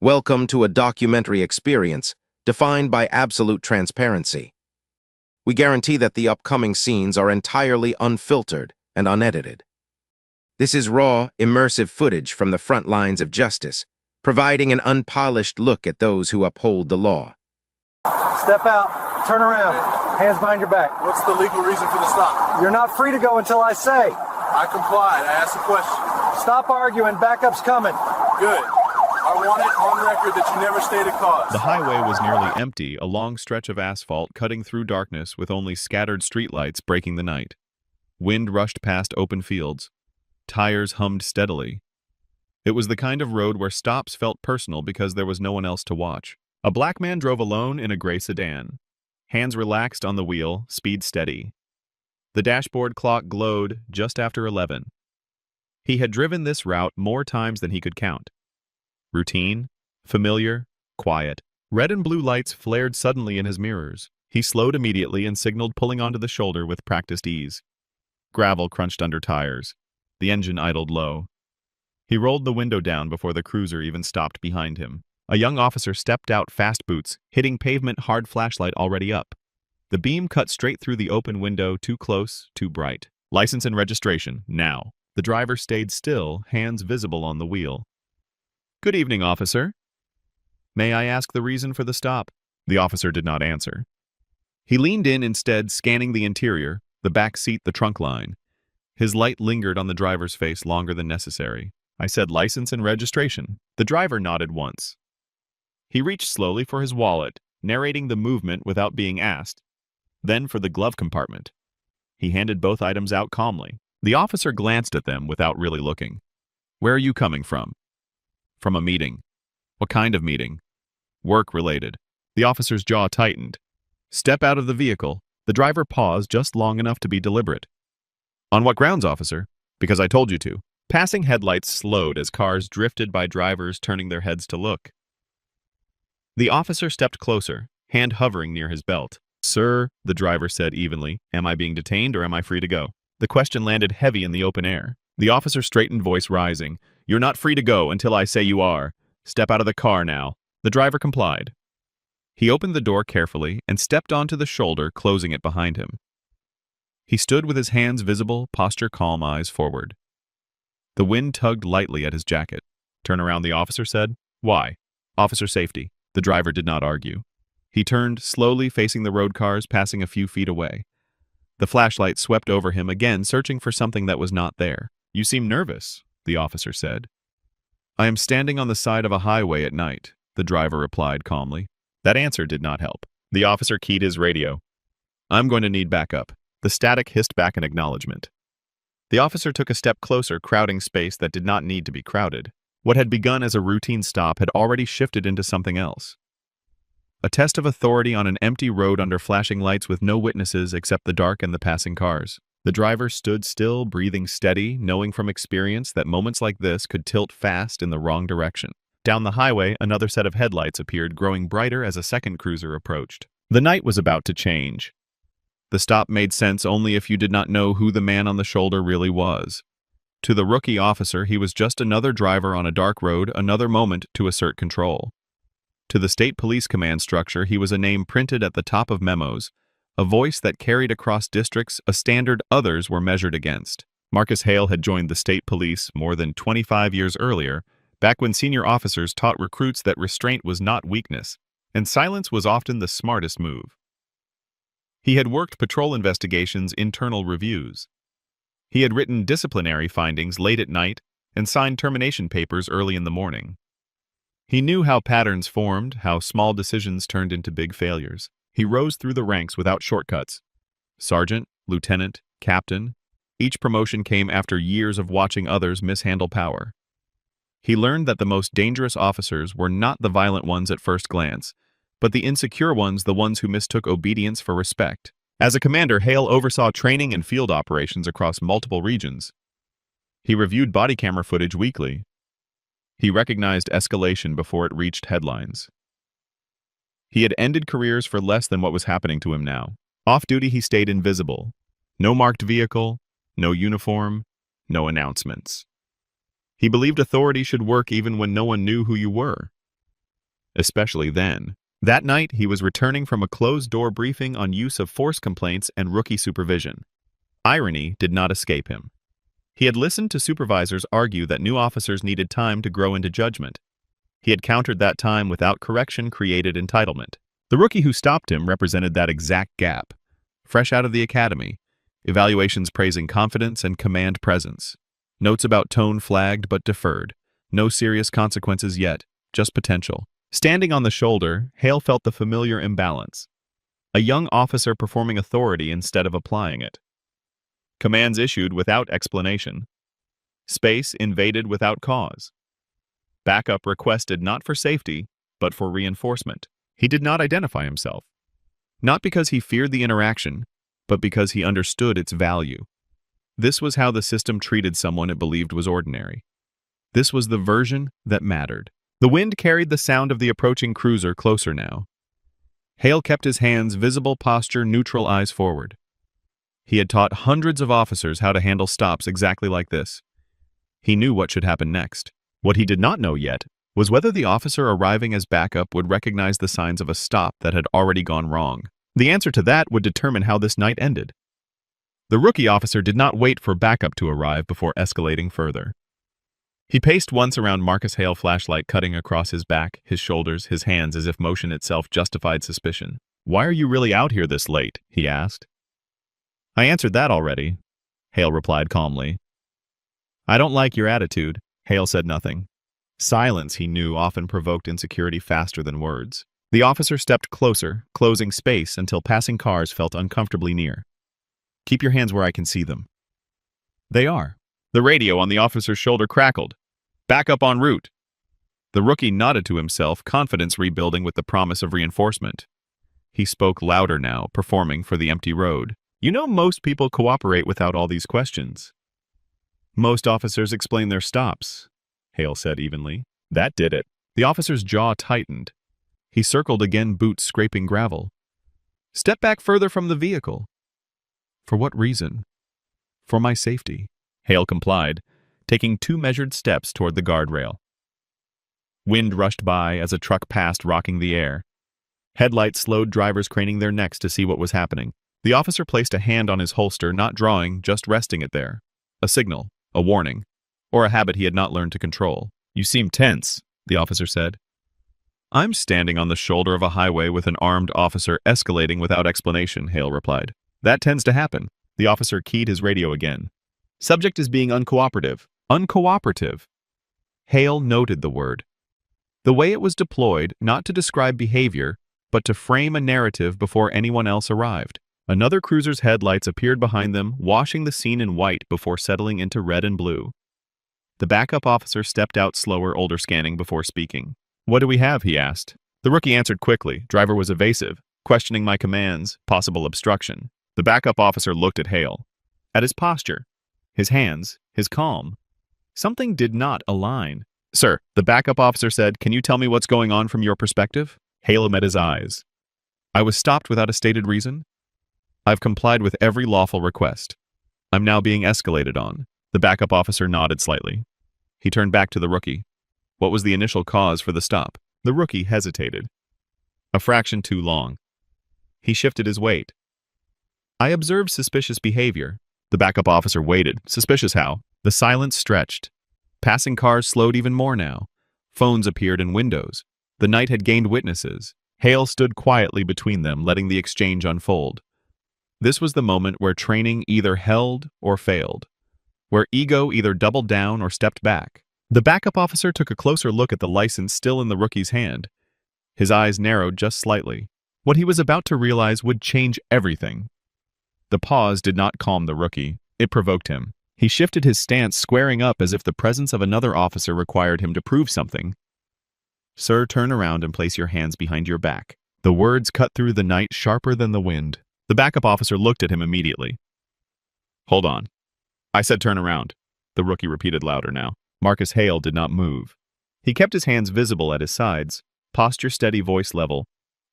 Welcome to a documentary experience defined by absolute transparency. We guarantee that the upcoming scenes are entirely unfiltered and unedited. This is raw, immersive footage from the front lines of justice, providing an unpolished look at those who uphold the law. Step out, turn around, hands behind your back. What's the legal reason for the stop? You're not free to go until I say. I complied. I asked a question. Stop arguing, backup's coming. Good. I want it on record that you never stated cause. The highway was nearly empty, a long stretch of asphalt cutting through darkness with only scattered streetlights breaking the night. Wind rushed past open fields. Tires hummed steadily. It was the kind of road where stops felt personal because there was no one else to watch. A black man drove alone in a gray sedan. Hands relaxed on the wheel, speed steady. The dashboard clock glowed just after 11. He had driven this route more times than he could count. Routine, familiar, quiet. Red and blue lights flared suddenly in his mirrors. He slowed immediately and signaled, pulling onto the shoulder with practiced ease. Gravel crunched under tires. The engine idled low. He rolled the window down before the cruiser even stopped behind him. A young officer stepped out, fast boots, hitting pavement, hard flashlight already up. The beam cut straight through the open window, too close, too bright. License and registration, now. The driver stayed still, hands visible on the wheel. Good evening, officer. May I ask the reason for the stop? The officer did not answer. He leaned in instead, scanning the interior, the back seat, the trunk line. His light lingered on the driver's face longer than necessary. I said license and registration. The driver nodded once. He reached slowly for his wallet, narrating the movement without being asked. Then for the glove compartment. He handed both items out calmly. The officer glanced at them without really looking. Where are you coming from? From a meeting. What kind of meeting? Work-related. The officer's jaw tightened. Step out of the vehicle. The driver paused just long enough to be deliberate. On what grounds, officer? Because I told you to. Passing headlights slowed as cars drifted by, drivers turning their heads to look. The officer stepped closer, hand hovering near his belt. Sir, the driver said evenly, am I being detained or am I free to go? The question landed heavy in the open air. The officer straightened, voice rising. You're not free to go until I say you are. Step out of the car now. The driver complied. He opened the door carefully and stepped onto the shoulder, closing it behind him. He stood with his hands visible, posture calm, eyes forward. The wind tugged lightly at his jacket. Turn around, the officer said. Why? Officer safety. The driver did not argue. He turned, slowly facing the road cars, passing a few feet away. The flashlight swept over him again, searching for something that was not there. You seem nervous, the officer said. I am standing on the side of a highway at night, the driver replied calmly. That answer did not help. The officer keyed his radio. I'm going to need backup. The static hissed back an acknowledgement. The officer took a step closer, crowding space that did not need to be crowded. What had begun as a routine stop had already shifted into something else. A test of authority on an empty road under flashing lights with no witnesses except the dark and the passing cars. The driver stood still, breathing steady, knowing from experience that moments like this could tilt fast in the wrong direction. Down the highway, another set of headlights appeared, growing brighter as a second cruiser approached. The night was about to change. The stop made sense only if you did not know who the man on the shoulder really was. To the rookie officer, he was just another driver on a dark road, another moment to assert control. To the state police command structure, he was a name printed at the top of memos, a voice that carried across districts, a standard others were measured against. Marcus Hale had joined the state police more than 25 years earlier, back when senior officers taught recruits that restraint was not weakness, and silence was often the smartest move. He had worked patrol investigations, internal reviews. He had written disciplinary findings late at night and signed termination papers early in the morning. He knew how patterns formed, how small decisions turned into big failures. He rose through the ranks without shortcuts. Sergeant, lieutenant, captain, each promotion came after years of watching others mishandle power. He learned that the most dangerous officers were not the violent ones at first glance, but the insecure ones, the ones who mistook obedience for respect. As a commander, Hale oversaw training and field operations across multiple regions. He reviewed body camera footage weekly. He recognized escalation before it reached headlines. He had ended careers for less than what was happening to him now. Off-duty, he stayed invisible. No marked vehicle, no uniform, no announcements. He believed authority should work even when no one knew who you were. especially then. That night, he was returning from a closed-door briefing on use of force complaints and rookie supervision. Irony did not escape him. He had listened to supervisors argue that new officers needed time to grow into judgment. He had countered that time without correction-created entitlement. The rookie who stopped him represented that exact gap. Fresh out of the academy, evaluations praising confidence and command presence. Notes about tone flagged but deferred. No serious consequences yet, just potential. Standing on the shoulder, Hale felt the familiar imbalance. A young officer performing authority instead of applying it. Commands issued without explanation. Space invaded without cause. Backup requested not for safety, but for reinforcement. He did not identify himself. Not because he feared the interaction, but because he understood its value. This was how the system treated someone it believed was ordinary. This was the version that mattered. The wind carried the sound of the approaching cruiser closer now. Hale kept his hands visible, posture neutral, eyes forward. He had taught hundreds of officers how to handle stops exactly like this. He knew what should happen next. What he did not know yet was whether the officer arriving as backup would recognize the signs of a stop that had already gone wrong. The answer to that would determine how this night ended. The rookie officer did not wait for backup to arrive before escalating further. He paced once around Marcus Hale, flashlight cutting across his back, his shoulders, his hands, as if motion itself justified suspicion. "Why are you really out here this late?" he asked. "I answered that already," Hale replied calmly. "I don't like your attitude." Hale said nothing. Silence, he knew, often provoked insecurity faster than words. The officer stepped closer, closing space until passing cars felt uncomfortably near. "Keep your hands where I can see them." "They are." The radio on the officer's shoulder crackled. "Back up en route." The rookie nodded to himself, confidence rebuilding with the promise of reinforcement. He spoke louder now, performing for the empty road. "You know, most people cooperate without all these questions." "Most officers explain their stops," Hale said evenly. That did it. The officer's jaw tightened. He circled again, boots scraping gravel. "Step back further from the vehicle." "For what reason?" "For my safety." Hale complied, taking 2 measured steps toward the guardrail. Wind rushed by as a truck passed, rocking the air. Headlights slowed, drivers craning their necks to see what was happening. The officer placed a hand on his holster, not drawing, just resting it there. A signal, a warning, or a habit he had not learned to control. "You seem tense," the officer said. "I'm standing on the shoulder of a highway with an armed officer escalating without explanation," Hale replied. "That tends to happen." The officer keyed his radio again. "Subject is being uncooperative." Uncooperative. Hale noted the word. The way it was deployed, not to describe behavior, but to frame a narrative before anyone else arrived. Another cruiser's headlights appeared behind them, washing the scene in white before settling into red and blue. The backup officer stepped out slower, older, scanning before speaking. "What do we have?" he asked. The rookie answered quickly. Driver was evasive, questioning my commands, possible obstruction. The backup officer looked at Hale. At his posture, his hands, his calm. Something did not align. "Sir," the backup officer said, "can you tell me what's going on from your perspective?" Hale met his eyes. "I was stopped without a stated reason. I've complied with every lawful request. I'm now being escalated on." The backup officer nodded slightly. He turned back to the rookie. "What was the initial cause for the stop?" The rookie hesitated. "A fraction too long." He shifted his weight. "I observed suspicious behavior." The backup officer waited. Suspicious how? The silence stretched. Passing cars slowed even more now. Phones appeared in windows. The night had gained witnesses. Hale stood quietly between them, letting the exchange unfold. This was the moment where training either held or failed, where ego either doubled down or stepped back. The backup officer took a closer look at the license still in the rookie's hand. His eyes narrowed just slightly. What he was about to realize would change everything. The pause did not calm the rookie. It provoked him. He shifted his stance, squaring up as if the presence of another officer required him to prove something. "Sir, turn around and place your hands behind your back." The words cut through the night sharper than the wind. The backup officer looked at him immediately. "Hold on. I said turn around," the rookie repeated louder now. Marcus Hale did not move. He kept his hands visible at his sides, posture steady, voice level.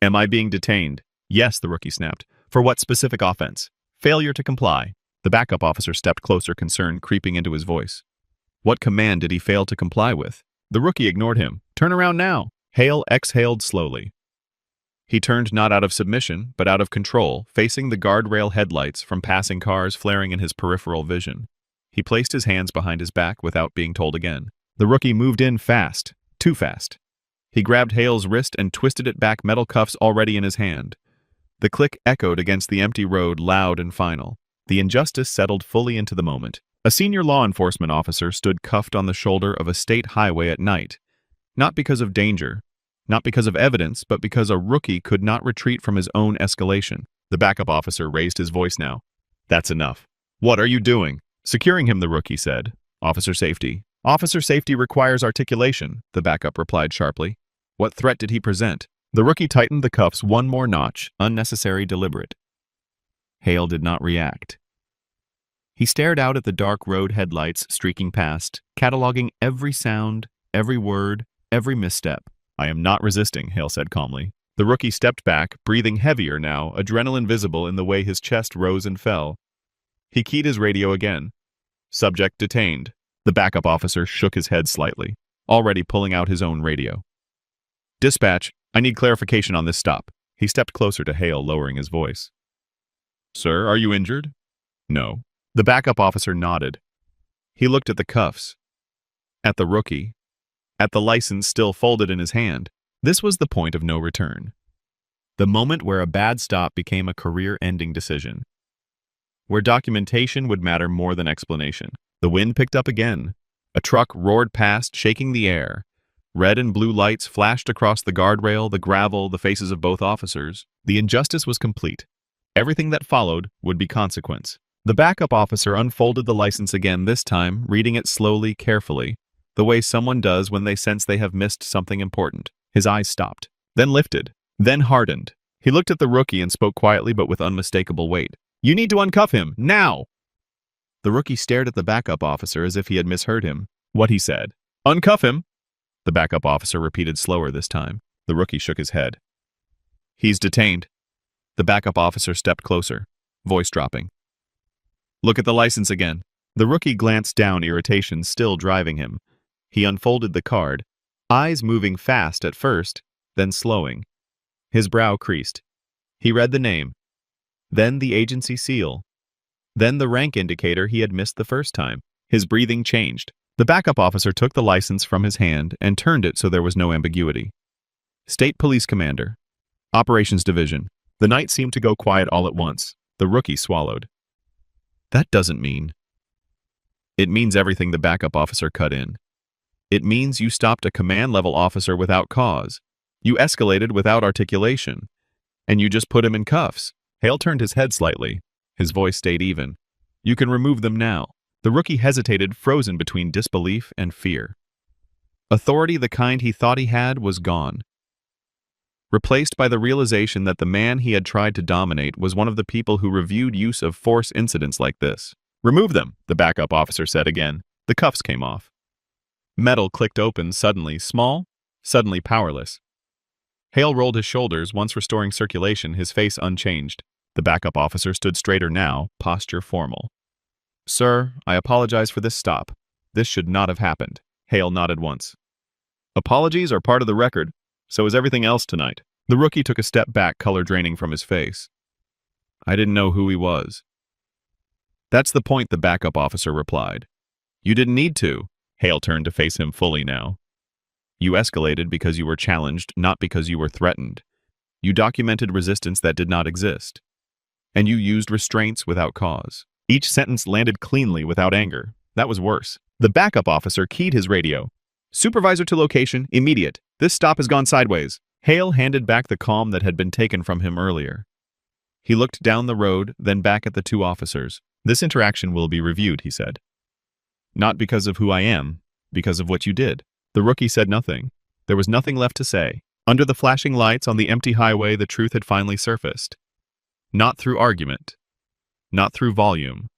"Am I being detained?" "Yes," the rookie snapped. "For what specific offense?" "Failure to comply." The backup officer stepped closer, concern creeping into his voice. What command did he fail to comply with? The rookie ignored him. "Turn around now." Hale exhaled slowly. He turned not out of submission, but out of control, facing the guardrail headlights from passing cars flaring in his peripheral vision. He placed his hands behind his back without being told again. The rookie moved in fast, too fast. He grabbed Hale's wrist and twisted it back, metal cuffs already in his hand. The click echoed against the empty road, loud and final. The injustice settled fully into the moment. A senior law enforcement officer stood cuffed on the shoulder of a state highway at night. Not because of danger, not because of evidence, but because a rookie could not retreat from his own escalation. The backup officer raised his voice now. "That's enough. What are you doing?" "Securing him," the rookie said. "Officer safety." "Officer safety requires articulation," the backup replied sharply. "What threat did he present?" The rookie tightened the cuffs one more notch, unnecessary, deliberate. Hale did not react. He stared out at the dark road headlights streaking past, cataloging every sound, every word, every misstep. "I am not resisting," Hale said calmly. The rookie stepped back, breathing heavier now, adrenaline visible in the way his chest rose and fell. He keyed his radio again. "Subject detained." The backup officer shook his head slightly, already pulling out his own radio. "Dispatch, I need clarification on this stop." He stepped closer to Hale, lowering his voice. "Sir, are you injured?" "No." The backup officer nodded. He looked at the cuffs, at the rookie, at the license still folded in his hand. This was the point of no return. The moment where a bad stop became a career-ending decision. Where documentation would matter more than explanation. The wind picked up again. A truck roared past, shaking the air. Red and blue lights flashed across the guardrail, the gravel, the faces of both officers. The injustice was complete. Everything that followed would be consequence. The backup officer unfolded the license again, this time, reading it slowly, carefully, the way someone does when they sense they have missed something important. His eyes stopped, then lifted, then hardened. He looked at the rookie and spoke quietly but with unmistakable weight. "You need to uncuff him, now!" The rookie stared at the backup officer as if he had misheard him. What he said. "Uncuff him!" The backup officer repeated slower this time. The rookie shook his head. "He's detained." The backup officer stepped closer, voice dropping. "Look at the license again." The rookie glanced down, irritation still driving him. He unfolded the card, eyes moving fast at first, then slowing. His brow creased. He read the name, then the agency seal, then the rank indicator he had missed the first time. His breathing changed. The backup officer took the license from his hand and turned it so there was no ambiguity. State Police Commander. Operations Division. The night seemed to go quiet all at once. The rookie swallowed. "That doesn't mean..." "It means everything," the backup officer cut in. "It means you stopped a command-level officer without cause. You escalated without articulation. And you just put him in cuffs." Hale turned his head slightly. His voice stayed even. "You can remove them now." The rookie hesitated, frozen between disbelief and fear. Authority, the kind he thought he had, was gone. Replaced by the realization that the man he had tried to dominate was one of the people who reviewed use of force incidents like this. "Remove them," the backup officer said again. The cuffs came off. Metal clicked open, suddenly small, suddenly powerless. Hale rolled his shoulders, once restoring circulation, his face unchanged. The backup officer stood straighter now, posture formal. "Sir, I apologize for this stop. This should not have happened." Hale nodded once. "Apologies are part of the record. So is everything else tonight." The rookie took a step back, color draining from his face. "I didn't know who he was." "That's the point," the backup officer replied. "You didn't need to." Hale turned to face him fully now. "You escalated because you were challenged, not because you were threatened. You documented resistance that did not exist. And you used restraints without cause." Each sentence landed cleanly without anger. That was worse. The backup officer keyed his radio. "Supervisor to location, immediate. This stop has gone sideways." Hale handed back the calm that had been taken from him earlier. He looked down the road, then back at the two officers. "This interaction will be reviewed," he said. "Not because of who I am, because of what you did." The rookie said nothing. There was nothing left to say. Under the flashing lights on the empty highway, the truth had finally surfaced. Not through argument. Not through volume.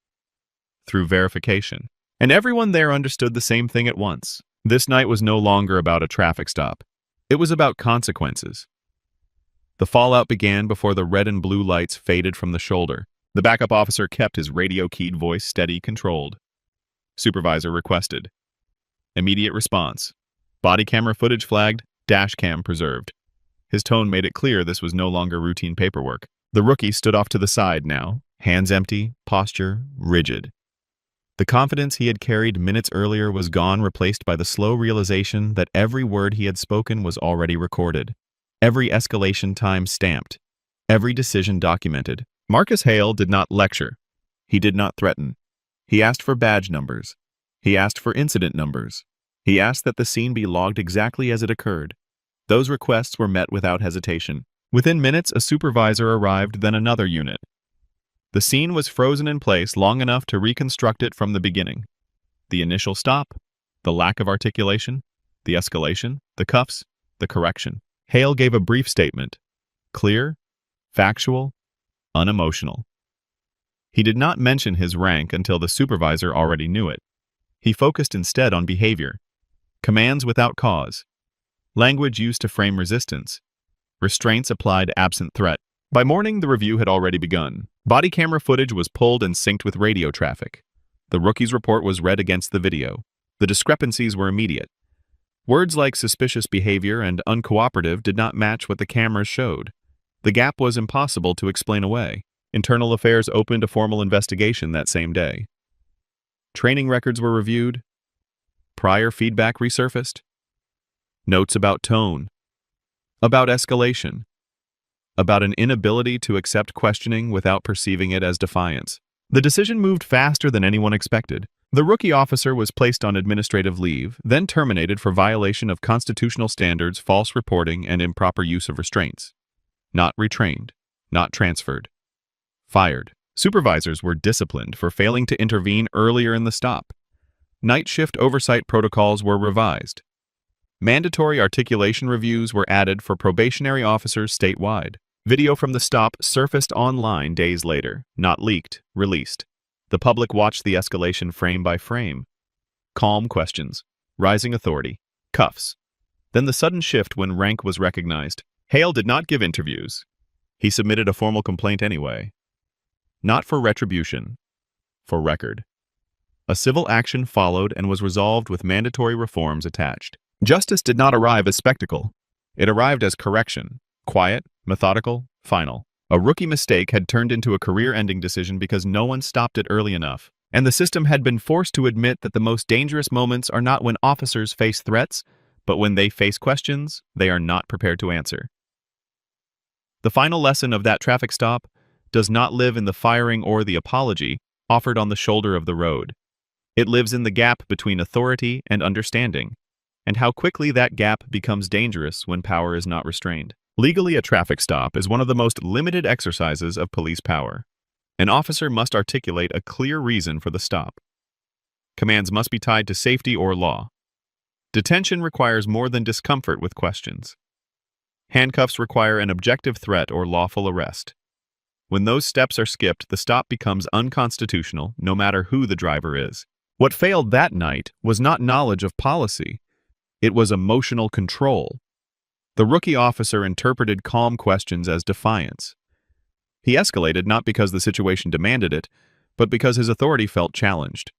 Through verification. And everyone there understood the same thing at once. This night was no longer about a traffic stop. It was about consequences. The fallout began before the red and blue lights faded from the shoulder. The backup officer kept his radio-keyed voice steady, controlled. Supervisor requested. Immediate response. Body camera footage flagged. dash cam preserved. His tone made it clear this was no longer routine paperwork. The rookie stood off to the side now, hands empty, posture rigid. The confidence he had carried minutes earlier was gone, replaced by the slow realization that every word he had spoken was already recorded. Every escalation time stamped. Every decision documented. Marcus Hale did not lecture. He did not threaten. He asked for badge numbers. He asked for incident numbers. He asked that the scene be logged exactly as it occurred. Those requests were met without hesitation. Within minutes, a supervisor arrived, then another unit. The scene was frozen in place long enough to reconstruct it from the beginning. The initial stop, the lack of articulation, the escalation, the cuffs, the correction. Hale gave a brief statement. Clear, factual, unemotional. He did not mention his rank until the supervisor already knew it. He focused instead on behavior. Commands without cause. Language used to frame resistance. Restraints applied absent threat. By morning, the review had already begun. Body camera footage was pulled and synced with radio traffic. The rookie's report was read against the video. The discrepancies were immediate. Words like suspicious behavior and uncooperative did not match what the cameras showed. The gap was impossible to explain away. Internal Affairs opened a formal investigation that same day. Training records were reviewed. Prior feedback resurfaced. Notes about tone. About escalation. About an inability to accept questioning without perceiving it as defiance. The decision moved faster than anyone expected. The rookie officer was placed on administrative leave, then terminated for violation of constitutional standards, false reporting, and improper use of restraints. Not retrained. Not transferred. Fired. Supervisors were disciplined for failing to intervene earlier in the stop. Night shift oversight protocols were revised. Mandatory articulation reviews were added for probationary officers statewide. Video from the stop surfaced online days later, not leaked, released. The public watched the escalation frame by frame. Calm questions, rising authority, cuffs. Then the sudden shift when rank was recognized. Hale did not give interviews. He submitted a formal complaint anyway. Not for retribution, for record. A civil action followed and was resolved with mandatory reforms attached. Justice did not arrive as spectacle. It arrived as correction. Quiet, methodical, final. A rookie mistake had turned into a career-ending decision because no one stopped it early enough. And the system had been forced to admit that the most dangerous moments are not when officers face threats, but when they face questions they are not prepared to answer. The final lesson of that traffic stop does not live in the firing or the apology offered on the shoulder of the road. It lives in the gap between authority and understanding, and how quickly that gap becomes dangerous when power is not restrained. Legally, a traffic stop is one of the most limited exercises of police power. An officer must articulate a clear reason for the stop. Commands must be tied to safety or law. Detention requires more than discomfort with questions. Handcuffs require an objective threat or lawful arrest. When those steps are skipped, the stop becomes unconstitutional, no matter who the driver is. What failed that night was not knowledge of policy. It was emotional control. The rookie officer interpreted calm questions as defiance. He escalated not because the situation demanded it, but because his authority felt challenged.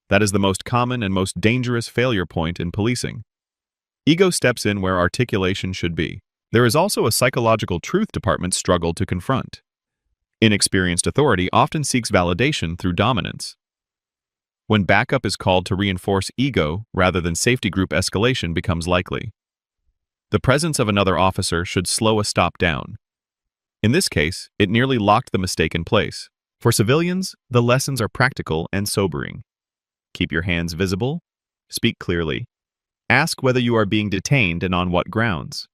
That is the most common and most dangerous failure point in policing. Ego steps in where articulation should be. There is also a psychological truth department struggle to confront. Inexperienced authority often seeks validation through dominance. When backup is called to reinforce ego rather than safety group, escalation becomes likely. The presence of another officer should slow a stop down. In this case, it nearly locked the mistake in place. For civilians, the lessons are practical and sobering. Keep your hands visible. Speak clearly. Ask whether you are being detained and on what grounds.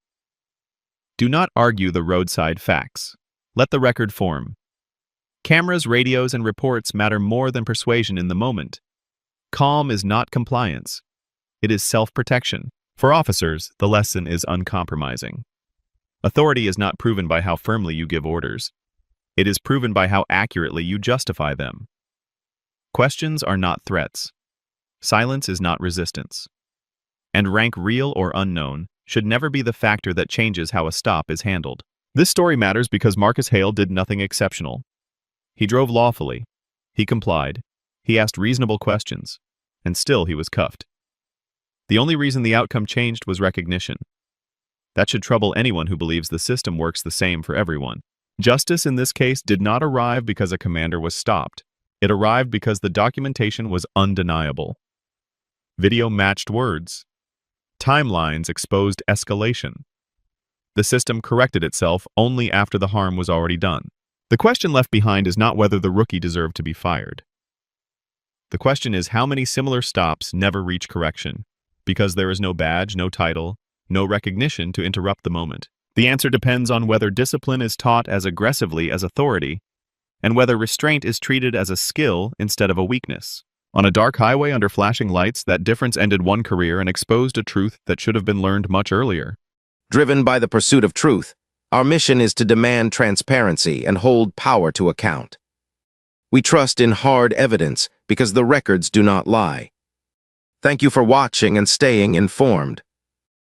Do not argue the roadside facts. Let the record form. Cameras, radios, and reports matter more than persuasion in the moment. Calm is not compliance. It is self-protection. For officers, the lesson is uncompromising. Authority is not proven by how firmly you give orders. It is proven by how accurately you justify them. Questions are not threats. Silence is not resistance. And rank, real or unknown, should never be the factor that changes how a stop is handled. This story matters because Marcus Hale did nothing exceptional. He drove lawfully. He complied. He asked reasonable questions. And still he was cuffed. The only reason the outcome changed was recognition. That should trouble anyone who believes the system works the same for everyone. Justice in this case did not arrive because a commander was stopped. It arrived because the documentation was undeniable. Video matched words. Timelines exposed escalation. The system corrected itself only after the harm was already done. The question left behind is not whether the rookie deserved to be fired. The question is how many similar stops never reach correction, because there is no badge, no title, no recognition to interrupt the moment. The answer depends on whether discipline is taught as aggressively as authority, and whether restraint is treated as a skill instead of a weakness. On a dark highway under flashing lights, that difference ended one career and exposed a truth that should have been learned much earlier. Driven by the pursuit of truth, our mission is to demand transparency and hold power to account. We trust in hard evidence because the records do not lie. Thank you for watching and staying informed.